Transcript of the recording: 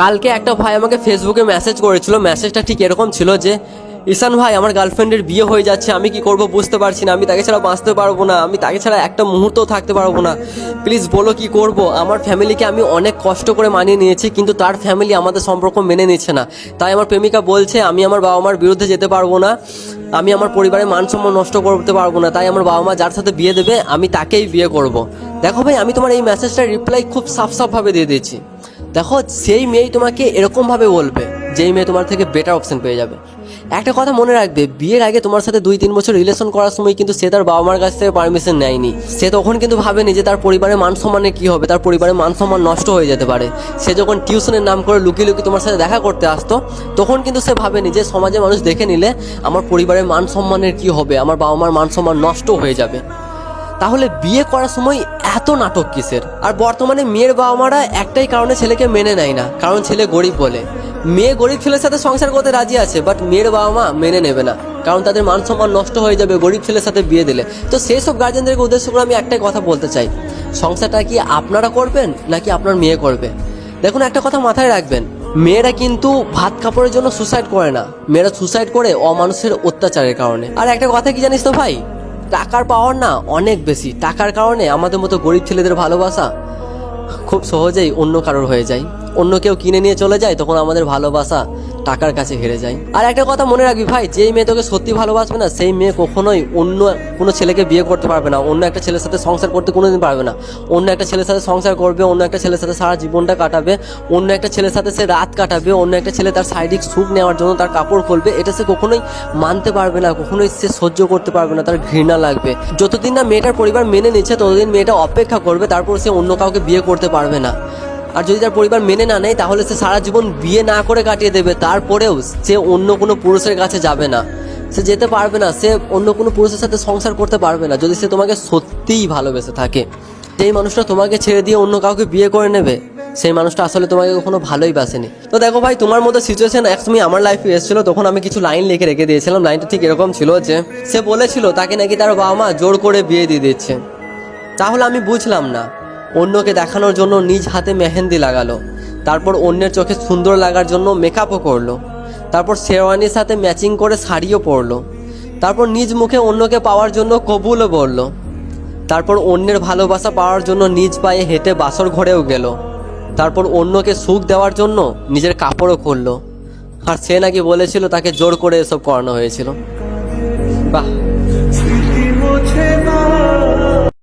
কালকে একটা ভাই আমাকে ফেসবুকে মেসেজ করেছিল। মেসেজটা ঠিক এরকম ছিল যে, ঈশান ভাই, আমার গার্লফ্রেন্ডের বিয়ে হয়ে যাচ্ছে, আমি কি করব বুঝতে পারছি না, আমি তাকে ছাড়া বাঁচতে পারবো না, আমি তাকে ছাড়া একটা মুহূর্তও থাকতে পারবো না, প্লিজ বলো কি করব। আমার ফ্যামিলিকে আমি অনেক কষ্ট করে মানিয়ে নিয়েছি, কিন্তু তার ফ্যামিলি আমাদের সম্পর্ক মেনে নিচ্ছে না। তাই আমার প্রেমিকা বলছে আমি আমার বাবা মার বিরুদ্ধে যেতে পারবো না, আমি আমার পরিবারের মান সম্মান নষ্ট করতে পারবো না, তাই আমার বাবা মা যার সাথে বিয়ে দেবে আমি তাকেই বিয়ে করব। দেখো ভাই, আমি তোমার এই মেসেজটার রিপ্লাই খুব সাফভাবে দিয়ে দিয়েছি। দেখো, সেই মেয়েই তোমাকে এরকমভাবে বলবে যেই মেয়ে তোমার থেকে বেটার অপশন পেয়ে যাবে। একটা কথা মনে রাখবে, বিয়ের আগে তোমার সাথে 2-3 বছর রিলেশন করার সময় কিন্তু সে তার বাবা মার কাছ থেকে পারমিশন নেয়নি। সে তখন কিন্তু ভাবেনি যে তার পরিবারের মান সম্মানের কী হবে, তার পরিবারের মান সম্মান নষ্ট হয়ে যেতে পারে। সে যখন টিউশনের নাম করে লুকিয়ে লুকিয়ে তোমার সাথে দেখা করতে আসতো, তখন কিন্তু সে ভাবেনি যে সমাজে মানুষ দেখে নিলে আমার পরিবারের মান সম্মানের কী হবে, আমার বাবা মার মান সম্মান নষ্ট হয়ে যাবে। তাহলে বিয়ে করার সময় এত নাটক কিসের? আর বর্তমানে মেয়ের বাবা মারা একটাই কারণে ছেলেকে মেনে নেয় না, কারণ ছেলে গরিব বলে। মেয়ে গরিব ছেলের সাথে সংসার করতে রাজি আছে, বাট মেয়ের বাবা মা মেনে নেবে না, কারণ তাদের মান সম্মান নষ্ট হয়ে যাবে গরিব ছেলের সাথে বিয়ে দিলে। তো সেই সব গার্জেনদেরকে উদ্দেশ্য করে আমি একটাই কথা বলতে চাই, সংসারটা কি আপনারা করবেন নাকি আপনার মেয়ে করবে? দেখুন, একটা কথা মাথায় রাখবেন, মেয়েরা কিন্তু ভাত কাপড়ের জন্য সুসাইড করে না, মেয়েরা সুসাইড করে অমানুষের অত্যাচারের কারণে। আর একটা কথা কি জানিস তো ভাই, টাকার পাওয়ার না অনেক বেশি, টাকার কারণে আমাদের মতো গরিব ছেলেদের ভালোবাসা খুব সহজেই অন্য কারোর হয়ে যায়, অন্য কেউ কিনে নিয়ে চলে যায়, তখন আমাদের ভালোবাসা টাকার কাছে হেরে যায়। আর একটা কথা মনে রাখবি ভাই, যেই মেয়ে তোকে সত্যি ভালোবাসবে না, সেই মেয়ে কখনোই অন্য কোনো ছেলেকে বিয়ে করতে পারবে না, অন্য একটা ছেলের সাথে সংসার করতে কোনোদিন পারবে না। অন্য একটা ছেলের সাথে সংসার করবে, অন্য একটা ছেলের সাথে সারা জীবনটা কাটাবে, অন্য একটা ছেলের সাথে সে রাত কাটাবে, অন্য একটা ছেলে তার শারীরিক সুখ নেওয়ার জন্য তার কাপড় খুলবে, এটা সে কখনোই মানতে পারবে না, কখনোই সে সহ্য করতে পারবে না, তার ঘৃণা লাগবে। যতদিন না মেয়েটার পরিবার মেনে নিচ্ছে, ততদিন মেয়েটা অপেক্ষা করবে, তারপর সে অন্য কাউকে বিয়ে করতে পারবে না। আর যদি তার পরিবার মেনে না নেয়, তাহলে সে সারা জীবন বিয়ে না করে কাটিয়ে দেবে, তারপরেও সে অন্য কোনো পুরুষের কাছে যাবে না, সে যেতে পারবে না, সে অন্য কোনো পুরুষের সাথে সংসার করতে পারবে না, যদি সে তোমাকে সত্যিই ভালোবেসে থাকে। যেই মানুষটা তোমাকে ছেড়ে দিয়ে অন্য কাউকে বিয়ে করে নেবে, সেই মানুষটা আসলে তোমাকে কখনো ভালোই বাসেনি। তো দেখো ভাই, তোমার মতো সিচুয়েশন একসময় আমার লাইফে এসেছিল, তখন আমি কিছু লাইন লিখে রেখে দিয়েছিলাম। লাইনটা ঠিক এরকম ছিল যে, সে বলেছিল তাকে নাকি তার বাবা মা জোর করে বিয়ে দিয়ে দিচ্ছে। তাহলে আমি বুঝলাম না, অন্যকে দেখানোর জন্য নিজ হাতে মেহেন্দি লাগালো, তারপর অন্যের চোখে সুন্দর লাগার জন্য মেকআপও করলো, তারপর শেরওয়ানির সাথে ম্যাচিং করে শাড়িও পরলো, তারপর নিজ মুখে অন্যকে পাওয়ার জন্য কবুলও বলল, তারপর অন্যের ভালোবাসা পাওয়ার জন্য নিজ পায়ে হেঁটে বাসর ঘরেও গেল, তারপর অন্যকে সুখ দেওয়ার জন্য নিজের কাপড়ও খুললো। আর সে নাকি বলেছিল তাকে জোর করে এসব করানো হয়েছিল। বাহ,